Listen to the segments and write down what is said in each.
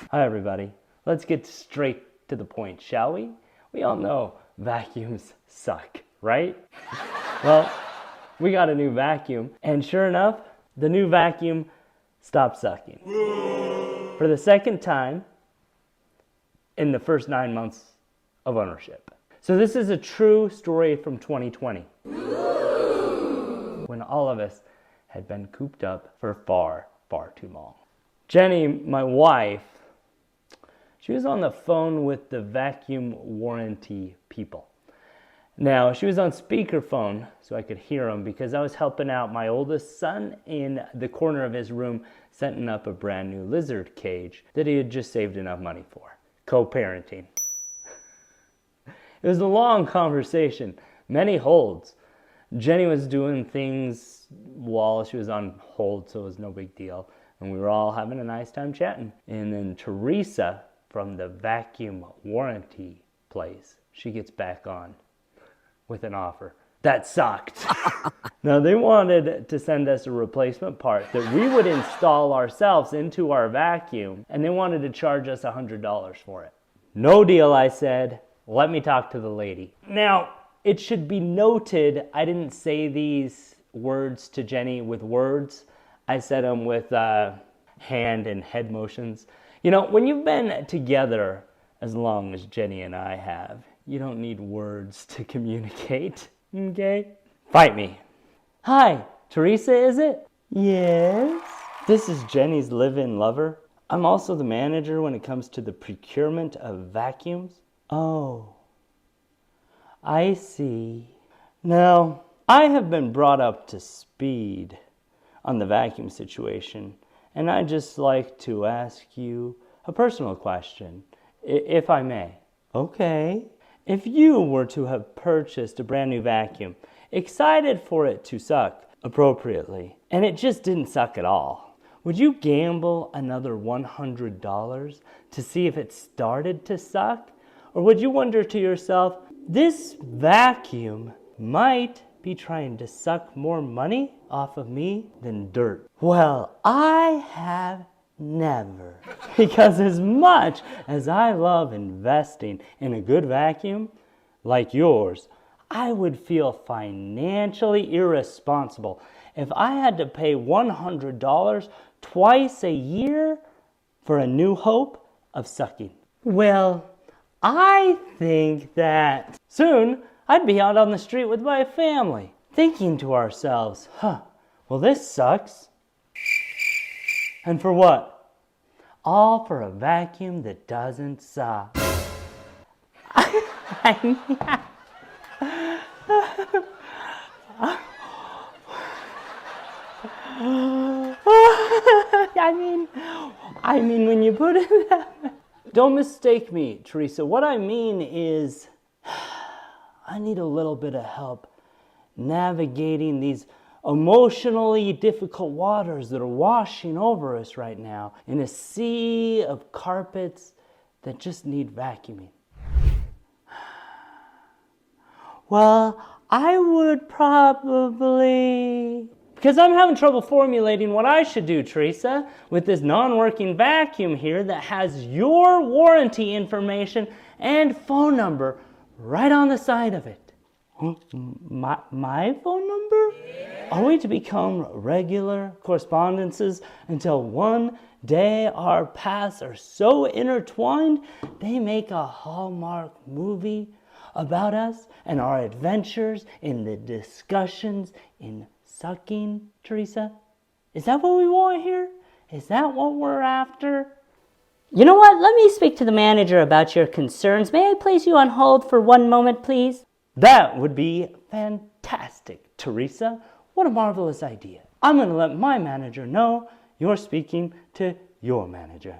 Hi, everybody. Let's get straight to the point, shall we? We all know vacuums suck, right? Well, we got a new vacuum, and sure enough, the new vacuum stopped sucking. For the second time in the first 9 months of ownership. So this is a true story from 2020, when all of us had been cooped up for far, far too long. Jenny, my wife, she was on the phone with the vacuum warranty people. Now, she was on speakerphone, so I could hear them because I was helping out my oldest son in the corner of his room setting up a brand new lizard cage that he had just saved enough money for. Co-parenting. It was a long conversation, many holds. Jenny was doing things while she was on hold, so it was no big deal. And we were all having a nice time chatting. And then Theresa from the vacuum warranty place, she gets back on with an offer. That sucked. Now they wanted to send us a replacement part that we would install ourselves into our vacuum, and they wanted to charge us $100 for it. No deal, I said. Let me talk to the lady. Now, it should be noted, I didn't say these words to Jenny with words. I said them with hand and head motions. You know, when you've been together as long as Jenny and I have, you don't need words to communicate, okay? Fight me. Hi, Theresa, is it? Yes. This is Jenny's live-in lover. I'm also the manager when it comes to the procurement of vacuums. Oh, I see. Now, I have been brought up to speed on the vacuum situation, and I'd just like to ask you a personal question, if I may. Okay. If you were to have purchased a brand new vacuum, excited for it to suck appropriately, and it just didn't suck at all, would you gamble another $100 to see if it started to suck? Or would you wonder to yourself, this vacuum might be trying to suck more money off of me than dirt? Well, I have never. Because as much as I love investing in a good vacuum like yours, I would feel financially irresponsible if I had to pay $100 twice a year for a new hope of sucking. Well, I think that soon I'd be out on the street with my family, thinking to ourselves, well, this sucks. And for what? All for a vacuum that doesn't suck. I mean, when you put it that way. Don't mistake me, Theresa. What I mean is, I need a little bit of help navigating these emotionally difficult waters that are washing over us right now in a sea of carpets that just need vacuuming. Well, I would probably... Because I'm having trouble formulating what I should do, Theresa, with this non-working vacuum here that has your warranty information and phone number right on the side of it. My phone number? Yeah. Are we to become regular correspondences until one day our paths are so intertwined they make a Hallmark movie about us and our adventures in the discussions in sucking, Theresa? Is that what we want here? Is that what we're after? You know what? Let me speak to the manager about your concerns. May I place you on hold for 1 moment, please? That would be fantastic, Theresa. What a marvelous idea. I'm going to let my manager know you're speaking to your manager.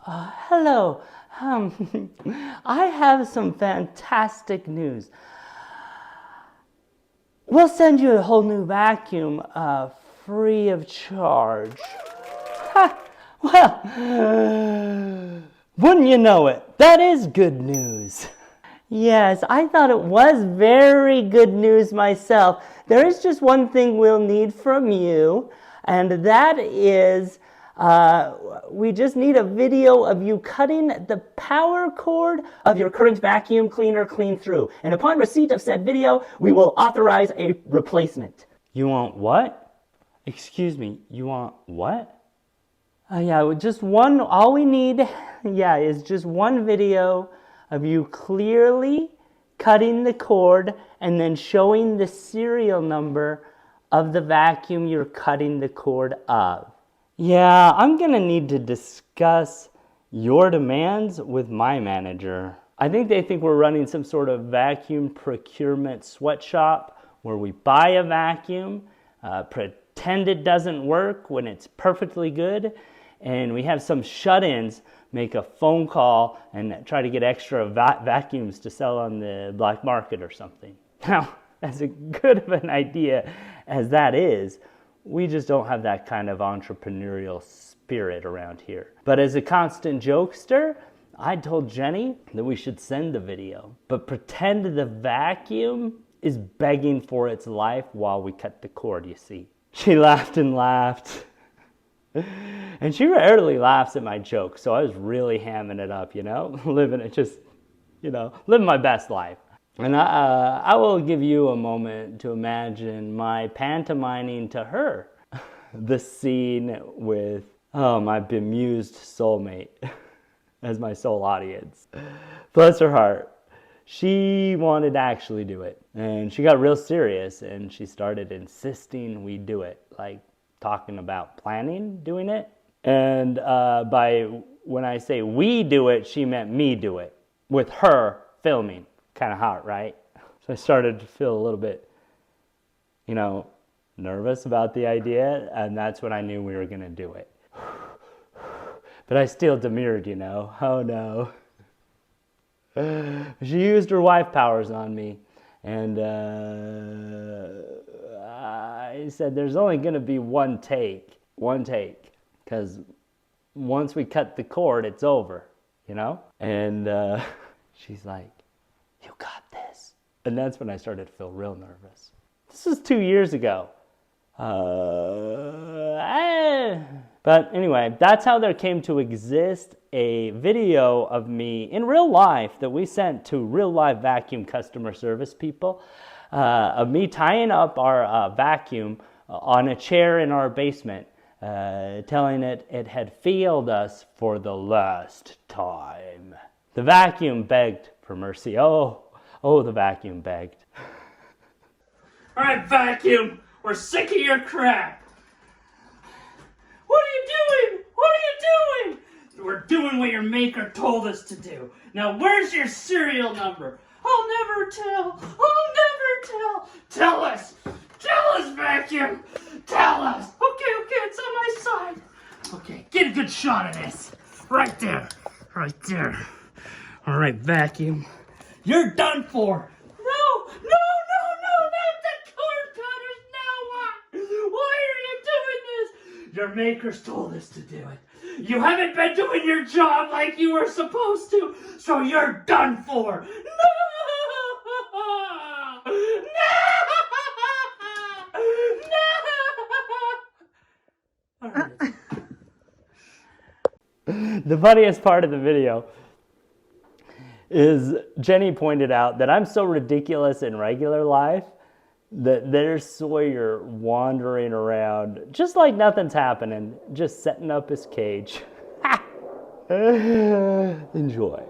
Hello. I have some fantastic news. We'll send you a whole new vacuum free of charge. Well, wouldn't you know it? That is good news. Yes, I thought it was very good news myself. there is just one thing we'll need from you, and that is we just need a video of you cutting the power cord of your current vacuum cleaner clean through. And upon receipt of said video, we will authorize a replacement. You want what? Excuse me, you want what? Yeah, just one, all we need, yeah, is just one video of you clearly cutting the cord and then showing the serial number of the vacuum you're cutting the cord of. Yeah, I'm gonna need to discuss your demands with my manager. I think they think we're running some sort of vacuum procurement sweatshop where we buy a vacuum, pretend it doesn't work when it's perfectly good, and we have some shut-ins make a phone call and try to get extra vacuums to sell on the black market or something. Now, as good of an idea as that is, we just don't have that kind of entrepreneurial spirit around here. But as a constant jokester, I told Jenny that we should send the video, but pretend the vacuum is begging for its life while we cut the cord, you see. She laughed and laughed. And she rarely laughs at my jokes, so I was really hamming it up, living my best life. And I will give you a moment to imagine my pantomiming to her the scene with my bemused soulmate as my sole audience. Bless her heart. She wanted to actually do it, and she got real serious, and she started insisting we do it, like talking about planning doing it. And when I say we do it, she meant me do it with her filming. Kind of hot, right? So I started to feel a little bit, nervous about the idea, and that's when I knew we were gonna do it. But I still demurred, oh no. She used her wife powers on me, and I said there's only gonna be one take, because once we cut the cord, it's over, And she's like, "You got this." And that's when I started to feel real nervous. This is 2 years ago. But anyway, that's how there came to exist a video of me in real life that we sent to real life vacuum customer service people, of me tying up our vacuum on a chair in our basement, telling it had failed us for the last time. The vacuum begged for mercy. Oh, the vacuum begged. All right, vacuum, we're sick of your crap. What are you doing? What are you doing? We're doing what your maker told us to do. Now, where's your serial number? I'll never tell. Tell us, vacuum. Tell us. Okay, it's on my side. Okay, get a good shot of this. Right there. All right, vacuum. You're done for. No, not the cord cutters. Now what? Why are you doing this? Your makers told us to do it. You haven't been doing your job like you were supposed to, so you're done for. No! All right. The funniest part of the video is Jenny pointed out that I'm so ridiculous in regular life that there's Sawyer wandering around just like nothing's happening, just setting up his cage. Enjoy.